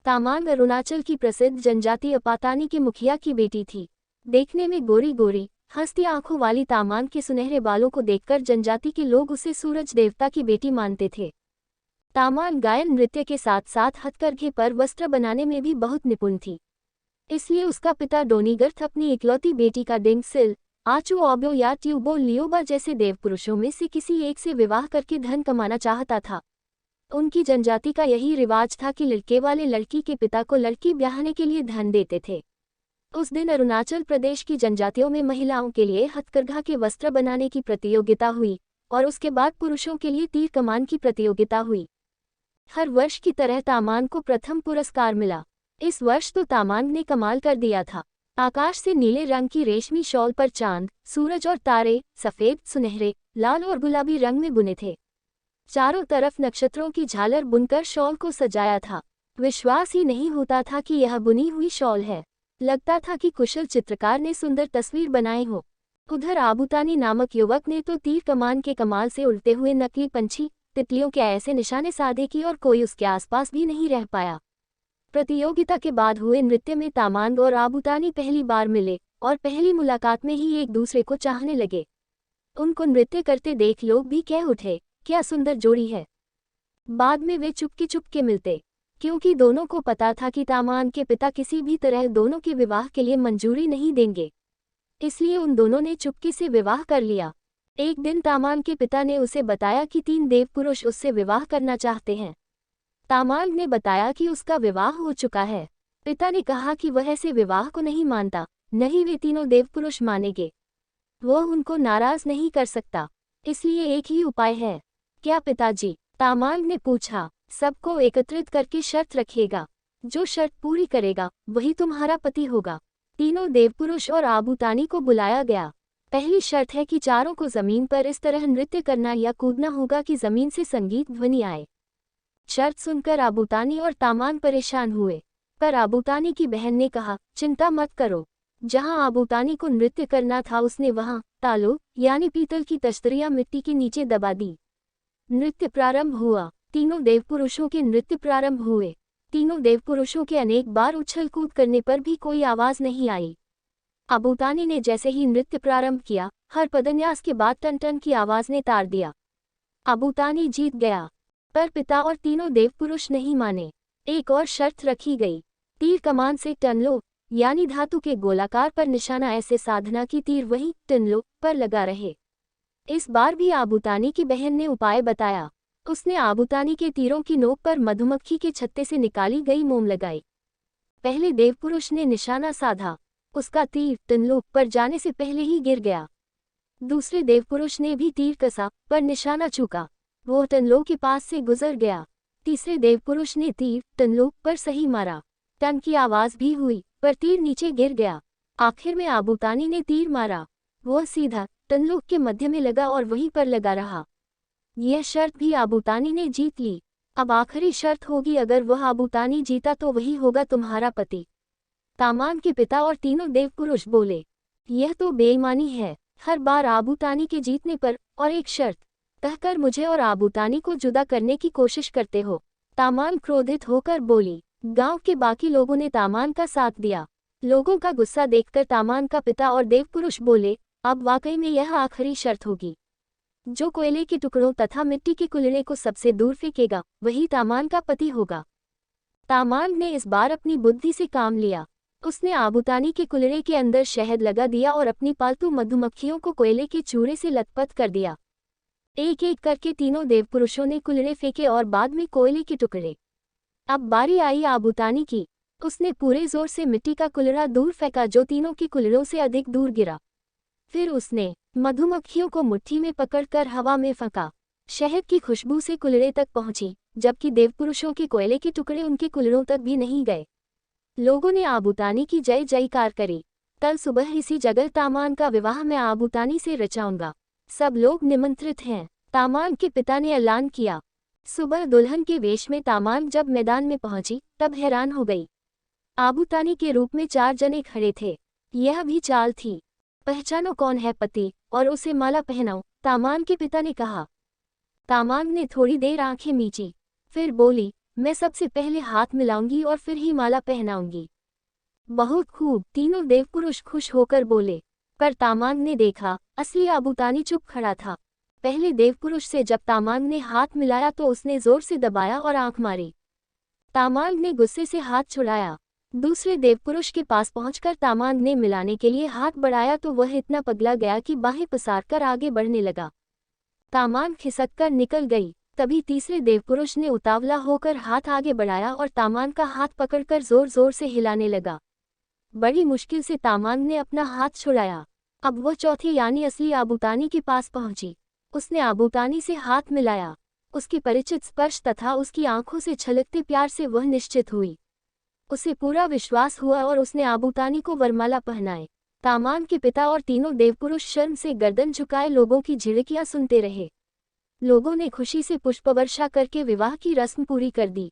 तामांग अरुणाचल की प्रसिद्ध जनजाति अपातानी के मुखिया की बेटी थी। देखने में गोरी गोरी हंसती आंखों वाली तामांग के सुनहरे बालों को देखकर जनजाति के लोग उसे सूरज देवता की बेटी मानते थे। तामांग गायन नृत्य के साथ साथ हथकरघे पर वस्त्र बनाने में भी बहुत निपुण थी। इसलिए उसका पिता डोनीगर्थ अपनी इकलौती बेटी का डिंग सिल, आचू ओब्यो या ट्यूबो लियोबा जैसे देवपुरुषों में से किसी एक से विवाह करके धन कमाना चाहता था। उनकी जनजाति का यही रिवाज था कि लड़के वाले लड़की के पिता को लड़की ब्याहने के लिए धन देते थे। उस दिन अरुणाचल प्रदेश की जनजातियों में महिलाओं के लिए हथकरघा के वस्त्र बनाने की प्रतियोगिता हुई और उसके बाद पुरुषों के लिए तीर कमान की प्रतियोगिता हुई। हर वर्ष की तरह तामांग को प्रथम पुरस्कार मिला। इस वर्ष तो तामांग ने कमाल कर दिया था। आकाश से नीले रंग की रेशमी शॉल पर चांद, सूरज और तारे सफेद, सुनहरे, लाल और गुलाबी रंग में बुने थे। चारों तरफ नक्षत्रों की झालर बुनकर शॉल को सजाया था। विश्वास ही नहीं होता था कि यह बुनी हुई शॉल है। लगता था कि कुशल चित्रकार ने सुंदर तस्वीर बनाई हो। उधर आबूतानी नामक युवक ने तो तीर कमान के कमाल से उड़ते हुए नकली पंछी, तितलियों के ऐसे निशाने साधे कि और कोई उसके आसपास भी नहीं रह पाया। प्रतियोगिता के बाद हुए नृत्य में तामांग और आबूतानी पहली बार मिले और पहली मुलाकात में ही एक दूसरे को चाहने लगे। उनको नृत्य करते देख लोग भी कह उठे, क्या सुंदर जोड़ी है। बाद में वे चुपके मिलते, क्योंकि दोनों को पता था कि तामांग के पिता किसी भी तरह दोनों के विवाह के लिए मंजूरी नहीं देंगे। इसलिए उन दोनों ने चुपके से विवाह कर लिया। एक दिन तामांग के पिता ने उसे बताया कि 3 देवपुरुष उससे विवाह करना चाहते हैं। तामांग ने बताया कि उसका विवाह हो चुका है। पिता ने कहा कि वह ऐसे विवाह को नहीं मानता, नहीं वे तीनों देवपुरुष मानेंगे। वह उनको नाराज नहीं कर सकता, इसलिए एक ही उपाय है। क्या पिताजी? तामांग ने पूछा। सबको एकत्रित करके शर्त रखिएगा। जो शर्त पूरी करेगा वही तुम्हारा पति होगा। तीनों देवपुरुष और आबूतानी को बुलाया गया। पहली शर्त है कि चारों को जमीन पर इस तरह नृत्य करना या कूदना होगा कि जमीन से संगीत ध्वनि आए। शर्त सुनकर आबूतानी और तामांग परेशान हुए, पर आबूतानी की बहन ने कहा, चिंता मत करो। जहां आबूतानी को नृत्य करना था उसने वहां तालों यानी पीतल की तश्तरियां मिट्टी के नीचे दबा दी। नृत्य प्रारंभ हुआ। तीनों देवपुरुषों के नृत्य प्रारंभ हुए। तीनों देवपुरुषों के अनेक बार उछल कूद करने पर भी कोई आवाज नहीं आई। आबूतानी ने जैसे ही नृत्य प्रारंभ किया, हर पदन्यास के बाद टन टन की आवाज ने तार दिया। आबूतानी जीत गया, पर पिता और तीनों देवपुरुष नहीं माने। एक और शर्त रखी गई, तीर कमान से टनलो यानी धातु के गोलाकार पर निशाना ऐसे साधना की तीर वही टनलो पर लगा रहे। इस बार भी आबूतानी की बहन ने उपाय बताया। उसने आबूतानी के तीरों की नोक पर मधुमक्खी के छत्ते से निकाली गई मोम लगाई। पहले देवपुरुष ने निशाना साधा, उसका तीर टनलो पर जाने से पहले ही गिर गया। दूसरे देवपुरुष ने भी तीर कसा, पर निशाना चूका, वो टनलो के पास से गुजर गया। तीसरे देवपुरुष ने तीर टनलो पर सही मारा। टन की आवाज भी हुई, पर तीर नीचे गिर गया। आखिर में आबूतानी ने तीर मारा, वह सीधा टनलो के मध्य में लगा और वहीं पर लगा रहा। यह शर्त भी आबूतानी ने जीत ली। अब आखिरी शर्त होगी, अगर वह आबूतानी जीता तो वही होगा तुम्हारा पति। तामांग के पिता और तीनों देवपुरुष बोले, यह तो बेईमानी है। हर बार आबूतानी के जीतने पर और एक शर्त कहकर मुझे और आबूतानी को जुदा करने की कोशिश करते हो। तामांग क्रोधित होकर बोली। गांव के बाकी लोगों ने तामांग का साथ दिया। लोगों का गुस्सा देखकर तामांग का पिता और देवपुरुष बोले, अब वाकई में यह आखिरी शर्त होगी। जो कोयले के टुकड़ों तथा मिट्टी के कुल्हड़े को सबसे दूर फेंकेगा वही तामांग का पति होगा। तामांग ने इस बार अपनी बुद्धि से काम लिया। उसने आबूतानी के कुल्हड़े के अंदर शहद लगा दिया और अपनी पालतू मधुमक्खियों को कोयले के चूरे से लथपथ कर दिया। एक एक करके तीनों देवपुरुषों ने कुल्हड़े फेंके और बाद में कोयले के टुकड़े। अब बारी आई आबूतानी की। उसने पूरे जोर से मिट्टी का कुल्हड़ा दूर फेंका जो तीनों के कुल्हड़ों से अधिक दूर गिरा। फिर उसने मधुमक्खियों को मुट्ठी में पकड़कर हवा में फेंका। शहद की खुशबू से कुल्हड़े तक पहुंची, जबकि देवपुरुषों के कोयले के टुकड़े उनके कुल्हड़ों तक भी नहीं गए। लोगों ने आबूतानी की जय जयकार करी। कल सुबह इसी जगह तामांग का विवाह मैं आबूतानी से रचाऊंगा। सब लोग निमंत्रित हैं, तामांग के पिता ने ऐलान किया। सुबह दुल्हन के वेश में तामांग जब मैदान में पहुंची तब हैरान हो गई। आबूतानी के रूप में 4 जने खड़े थे। यह भी चाल थी, पहचानो कौन है पति और उसे माला पहनाओ, तामांग के पिता ने कहा। तामांग ने थोड़ी देर आंखें मींची, फिर बोली, मैं सबसे पहले हाथ मिलाऊंगी और फिर ही माला पहनाऊंगी। बहुत खूब, तीनों देवपुरुष खुश होकर बोले। पर तामांग ने देखा, असली आबूतानी चुप खड़ा था। पहले देवपुरुष से जब तामांग ने हाथ मिलाया तो उसने जोर से दबाया और आंख मारी। तामांग ने गुस्से से हाथ छुड़ाया। दूसरे देवपुरुष के पास पहुंचकर तामांग ने मिलाने के लिए हाथ बढ़ाया तो वह इतना पगला गया कि बाहें पसारकर आगे बढ़ने लगा। तामांग खिसककर निकल गई। तभी तीसरे देवपुरुष ने उतावला होकर हाथ आगे बढ़ाया और तामांग का हाथ पकड़कर जोर जोर से हिलाने लगा। बड़ी मुश्किल से तामांग ने अपना हाथ छुड़ाया। अब वह चौथी यानी असली आबूतानी के पास पहुंची। उसने आबूतानी से हाथ मिलाया। उसके परिचित स्पर्श तथा उसकी आंखों से छलकते प्यार से वह निश्चित हुई। उसे पूरा विश्वास हुआ और उसने आबूतानी को वरमाला पहनाए। तामांग के पिता और तीनों देवपुरुष शर्म से गर्दन झुकाए लोगों की झिड़कियां सुनते रहे। लोगों ने खुशी से पुष्पवर्षा करके विवाह की रस्म पूरी कर दी।